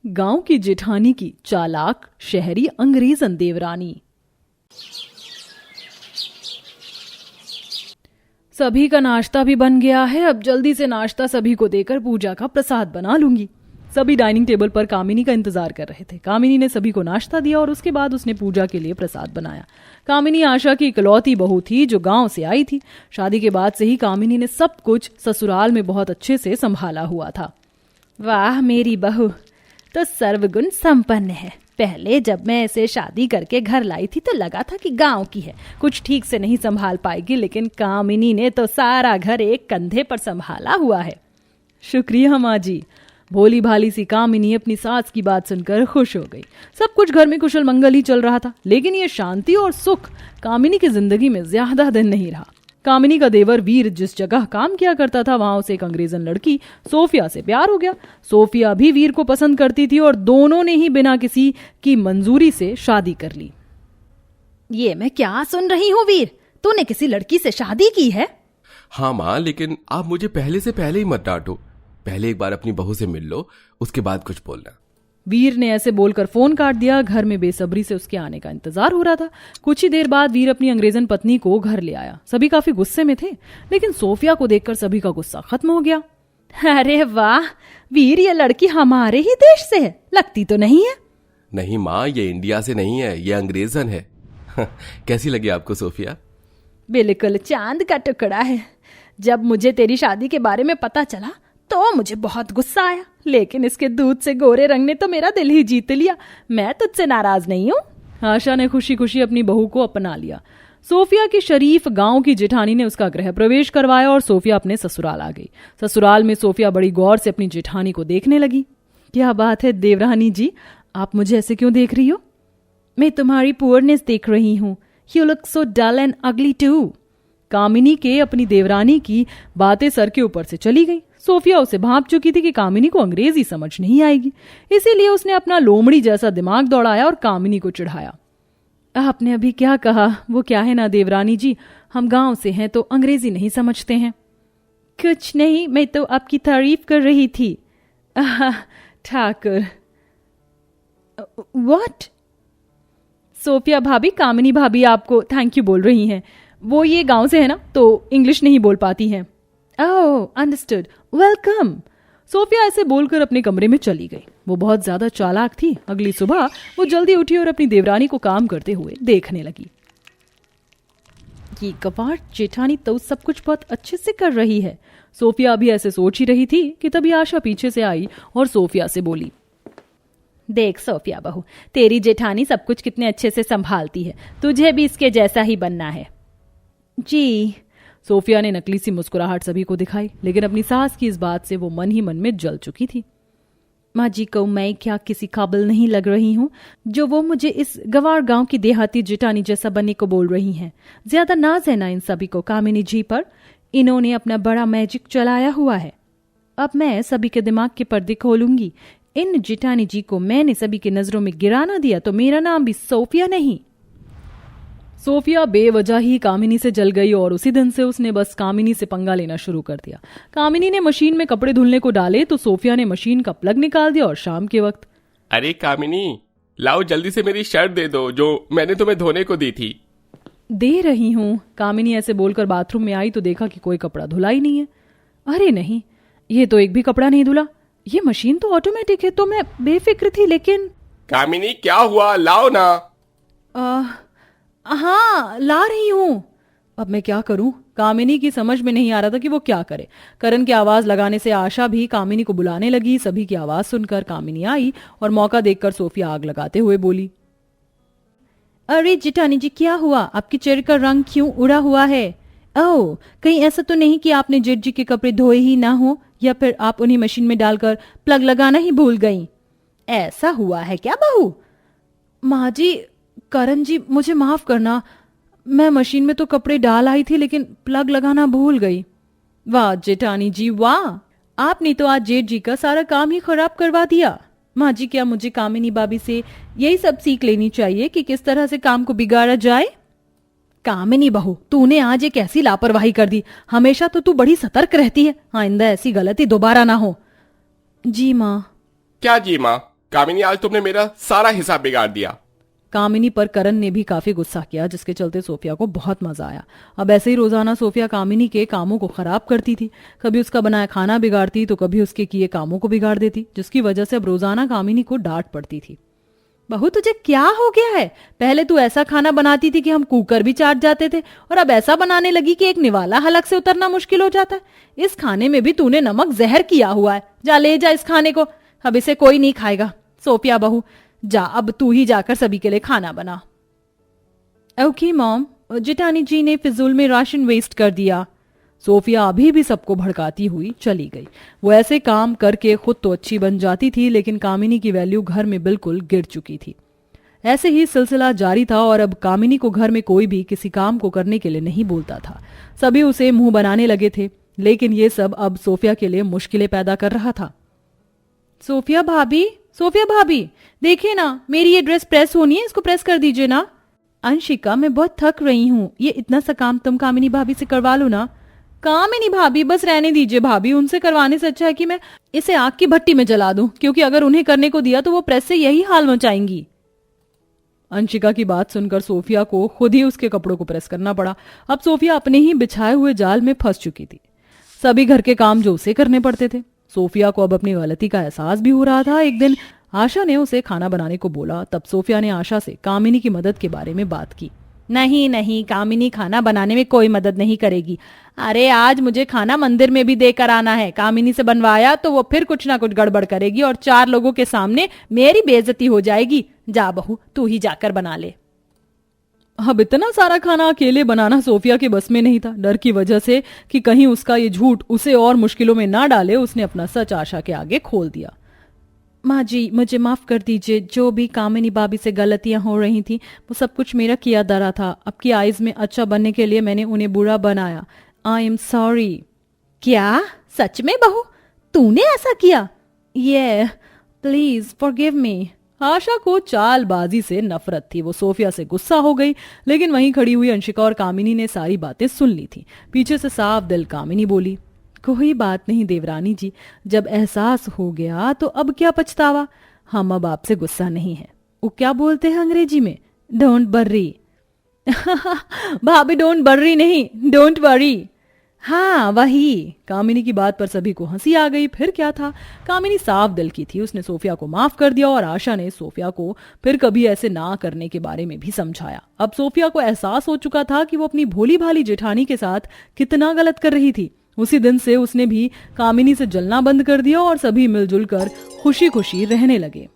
गांव की जेठानी की चालाक शहरी अंग्रेजन देवरानी। सभी का नाश्ता भी बन गया है। अब जल्दी से नाश्ता सभी को देकर पूजा का प्रसाद बना लूंगी। सभी डाइनिंग टेबल पर कामिनी का इंतजार कर रहे थे। कामिनी ने सभी को नाश्ता दिया और उसके बाद उसने पूजा के लिए प्रसाद बनाया। कामिनी आशा की इकलौती बहू थी जो गांव से आई थी। शादी के बाद से ही कामिनी ने सब कुछ ससुराल में बहुत अच्छे से संभाला हुआ था। वाह, मेरी बहू तो सर्वगुण संपन्न है। पहले जब मैं इसे शादी करके घर लाई थी तो लगा था कि गांव की है, कुछ ठीक से नहीं संभाल पाएगी, लेकिन कामिनी ने तो सारा घर एक कंधे पर संभाला हुआ है। शुक्रिया माँ जी। भोली भाली सी कामिनी अपनी सास की बात सुनकर खुश हो गई। सब कुछ घर में कुशल मंगल ही चल रहा था, लेकिन ये शांति और सुख कामिनी की जिंदगी में ज्यादा दिन नहीं रहा। कामिनी का देवर वीर जिस जगह काम किया करता था वहां उसे एक अंग्रेजन लड़की सोफिया से प्यार हो गया। सोफिया भी वीर को पसंद करती थी और दोनों ने ही बिना किसी की मंजूरी से शादी कर ली। ये मैं क्या सुन रही हूँ वीर, तूने किसी लड़की से शादी की है? हाँ माँ, लेकिन आप मुझे पहले से पहले ही मत डांटो। पहले एक बार अपनी बहू से मिल लो, उसके बाद कुछ बोलना। वीर ने ऐसे बोलकर फोन काट दिया। घर में बेसब्री से उसके आने का इंतजार हो रहा था। कुछ ही देर बाद वीर अपनी अंग्रेजन पत्नी को घर ले आया। सभी काफी गुस्से में थे, लेकिन सोफिया को देखकर सभी का गुस्सा खत्म हो गया। अरे वाह वीर, ये लड़की हमारे ही देश से है, लगती तो नहीं है। नहीं माँ, ये इंडिया से नहीं है, ये अंग्रेजन है। कैसी लगी आपको सोफिया? बिल्कुल चांद का टुकड़ा है। जब मुझे तेरी शादी के बारे में पता चला तो मुझे बहुत गुस्सा आया, लेकिन इसके दूध से गोरे रंग ने तो मेरा दिल ही जीत लिया। मैं तुझसे नाराज नहीं हूँ। आशा ने खुशी खुशी अपनी बहू को अपना लिया। सोफिया की शरीफ गांव की जेठानी ने उसका गृह प्रवेश करवाया और सोफिया अपने ससुराल आ गई। ससुराल में सोफिया बड़ी गौर से अपनी जेठानी को देखने लगी। क्या बात है देवरानी जी, आप मुझे ऐसे क्यों देख रही हो? मैं तुम्हारी पुअरनेस देख रही हूँ। You look so dull and ugly too. Kamini के अपनी देवरानी की बातें सर के ऊपर से चली गई। सोफिया उसे भांप चुकी थी कि कामिनी को अंग्रेजी समझ नहीं आएगी, इसीलिए उसने अपना लोमड़ी जैसा दिमाग दौड़ाया और कामिनी को चिढ़ाया। आपने अभी क्या कहा? वो क्या है ना देवरानी जी, हम गांव से हैं तो अंग्रेजी नहीं समझते हैं। कुछ नहीं, मैं तो आपकी तारीफ कर रही थी। ठाकुर। व्हाट? सोफिया भाभी, कामिनी भाभी आपको थैंक यू बोल रही हैं। वो ये गांव से है ना, तो इंग्लिश नहीं बोल पाती हैं। ओह अंडरस्टूड, वेलकम। सोफिया ऐसे बोलकर अपने कमरे में चली गई। वो बहुत ज्यादा चालाक थी। अगली सुबह वो जल्दी उठी और अपनी देवरानी को काम करते हुए देखने लगी। ये गवार जेठानी तो सब कुछ बहुत अच्छे से कर रही है। सोफिया अभी ऐसे सोच ही रही थी कि तभी आशा पीछे से आई और सोफिया से बोली, देख सोफिया बहू, तेरी जेठानी सब कुछ कितने अच्छे से संभालती है, तुझे भी इसके जैसा ही बनना है। जी। सोफिया ने नकली सी मुस्कुराहट सभी को दिखाई, लेकिन अपनी सास की इस बात से वो मन ही मन में जल चुकी थी। माँ जी को मैं क्या किसी काबिल नहीं लग रही हूँ जो वो मुझे इस गवार गांव की देहाती जेठानी जैसा बनने को बोल रही हैं? ज्यादा नाज है ना इन सभी को कामिनी जी पर। इन्होंने अपना बड़ा मैजिक चलाया हुआ है। अब मैं सभी के दिमाग के पर्दे खोलूंगी। इन जेठानी जी को मैंने सभी की नजरों में गिराना दिया तो मेरा नाम भी सोफिया नहीं। सोफिया बेवजह ही कामिनी से जल गई और उसी दिन से उसने बस कामिनी से पंगा लेना शुरू कर दिया। कामिनी ने मशीन में कपड़े धुलने को डाले तो सोफिया ने मशीन का प्लग निकाल दिया और शाम के वक्त, अरे कामिनी, लाओ जल्दी से मेरी शर्ट दे दो जो मैंने तुम्हें धोने को दी थी। दे रही हूँ। कामिनी ऐसे बोलकर बाथरूम में आई तो देखा कि कोई कपड़ा धुला ही नहीं है। अरे नहीं, ये तो एक भी कपड़ा नहीं धुला। ये मशीन तो ऑटोमेटिक है। तो मैं बेफिक्र थी, लेकिन कामिनी क्या हुआ, लाओ ना। हाँ ला रही हूं। अब मैं क्या करूं? कामिनी की समझ में नहीं आ रहा था कि वो क्या करे। करण की आवाज लगाने से आशा भी कामिनी को बुलाने लगी। सभी की आवाज सुनकर कामिनी आई और मौका देखकर सोफिया आग लगाते हुए बोली, अरे जेठानी जी क्या हुआ? आपके चेहरे का रंग क्यों उड़ा हुआ है? ओह, कहीं ऐसा तो नहीं कि आपने जेठ जी के कपड़े धोए ही ना हो, या फिर आप उन्हें मशीन में डालकर प्लग लगाना ही भूल गई? ऐसा हुआ है क्या बहू? माँ जी, करण जी मुझे माफ करना। मैं मशीन में तो कपड़े डाल आई थी, लेकिन प्लग लगाना भूल गई। वाह जेठानी जी वाह, आपने तो आज जेठ जी का सारा काम ही खराब करवा दिया। माँ जी, क्या मुझे कामिनी भाभी से यही सब सीख लेनी चाहिए कि किस तरह से काम को बिगाड़ा जाए? कामिनी बहू, तूने आज एक ऐसी लापरवाही कर दी। हमेशा तो तू बड़ी सतर्क रहती है। आइंदा ऐसी गलती दोबारा ना हो। जी माँ। क्या जी माँ? कामिनी, आज तुमने मेरा सारा हिसाब बिगाड़ दिया। कामिनी पर करण ने भी काफी गुस्सा किया, जिसके चलते सोफिया को बहुत मजा आया। अब ऐसे ही रोजाना सोफिया कामिनी के कामों को खराब करती थी। कभी उसका बनाया खाना बिगाड़ती तो कभी उसके किए कामों को बिगाड़ देती, जिसकी वजह से अब रोजाना कामिनी को डांट पड़ती थी। बहू, तुझे क्या हो गया है? पहले तू ऐसा खाना बनाती थी कि हम कुकर भी चाट जाते थे, और अब ऐसा बनाने लगी कि एक निवाला हलक से उतरना मुश्किल हो जाता है। इस खाने में भी तूने नमक जहर किया हुआ है। जा ले जा इस खाने को, अब इसे कोई नहीं खाएगा। सोफिया बहू, जा अब तू ही जाकर सभी के लिए खाना बना। ओके मॉम, जेठानी जी ने फिजूल में राशन वेस्ट कर दिया। सोफिया अभी भी सबको भड़काती हुई चली गई। वो ऐसे काम करके खुद तो अच्छी बन जाती थी, लेकिन कामिनी की वैल्यू घर में बिल्कुल गिर चुकी थी। ऐसे ही सिलसिला जारी था और अब कामिनी को घर में कोई भी किसी काम को करने के लिए नहीं बोलता था। सभी उसे मुंह बनाने लगे थे, लेकिन ये सब अब सोफिया के लिए मुश्किलें पैदा कर रहा था। सोफिया भाभी, देखिए ना, मेरी ये ड्रेस प्रेस होनी है, इसको प्रेस कर दीजिए ना। अंशिका, मैं बहुत थक रही हूँ, ये इतना सा काम तुम कामिनी भाभी से करवा लो ना। कामिनी भाभी, बस रहने दीजिए भाभी, उनसे करवाने से अच्छा है कि मैं इसे आग की भट्टी में जला दूं, क्योंकि अगर उन्हें करने को दिया तो वो प्रेस से यही हाल मचाएंगी। अंशिका की बात सुनकर सोफिया को खुद ही उसके कपड़ों को प्रेस करना पड़ा। अब सोफिया अपने ही बिछाए हुए जाल में फंस चुकी थी। सभी घर के काम जो उसे करने पड़ते थे। सोफिया को अब अपनी गलती का एहसास भी हो रहा था। एक दिन आशा ने उसे खाना बनाने को बोला, तब सोफिया ने आशा से कामिनी की मदद के बारे में बात की। नहीं, कामिनी खाना बनाने में कोई मदद नहीं करेगी। अरे आज मुझे खाना मंदिर में भी देकर आना है। कामिनी से बनवाया तो वो फिर कुछ ना कुछ गड़बड़ करेगी और 4 लोगों के सामने मेरी बेइज्जती हो जाएगी। जा बहू, तू ही जाकर बना ले। अब इतना सारा खाना अकेले बनाना सोफिया के बस में नहीं था। डर की वजह से कि कहीं उसका ये झूठ उसे और मुश्किलों में ना डाले, उसने अपना सच आशा के आगे खोल दिया। माँ जी, मुझे माफ कर दीजिए। जो भी कामिनी भाभी से गलतियां हो रही थी वो सब कुछ मेरा किया धरा था। आपकी आइज में अच्छा बनने के लिए मैंने उन्हें बुरा बनाया। I am sorry. क्या सच में बहू, तूने ऐसा किया? ये प्लीज फॉरगिव मी। आशा को चालबाजी से नफरत थी। वो सोफिया से गुस्सा हो गई, लेकिन वहीं खड़ी हुई अंशिका और कामिनी ने सारी बातें सुन ली थी। पीछे से साफ दिल कामिनी बोली, कोई बात नहीं देवरानी जी, जब एहसास हो गया तो अब क्या पछतावा। हम अब आपसे गुस्सा नहीं है। वो क्या बोलते हैं अंग्रेजी में, डोंट बर्री। भाभी डोंट बर्री नहीं, डोंट वरी। हाँ वही। कामिनी की बात पर सभी को हंसी आ गई। फिर क्या था, कामिनी साफ दिल की थी। उसने सोफिया को माफ कर दिया और आशा ने सोफिया को फिर कभी ऐसे ना करने के बारे में भी समझाया। अब सोफिया को एहसास हो चुका था कि वो अपनी भोली भाली जेठानी के साथ कितना गलत कर रही थी। उसी दिन से उसने भी कामिनी से जलना बंद कर दिया और सभी मिलजुल कर खुशी खुशी रहने लगे।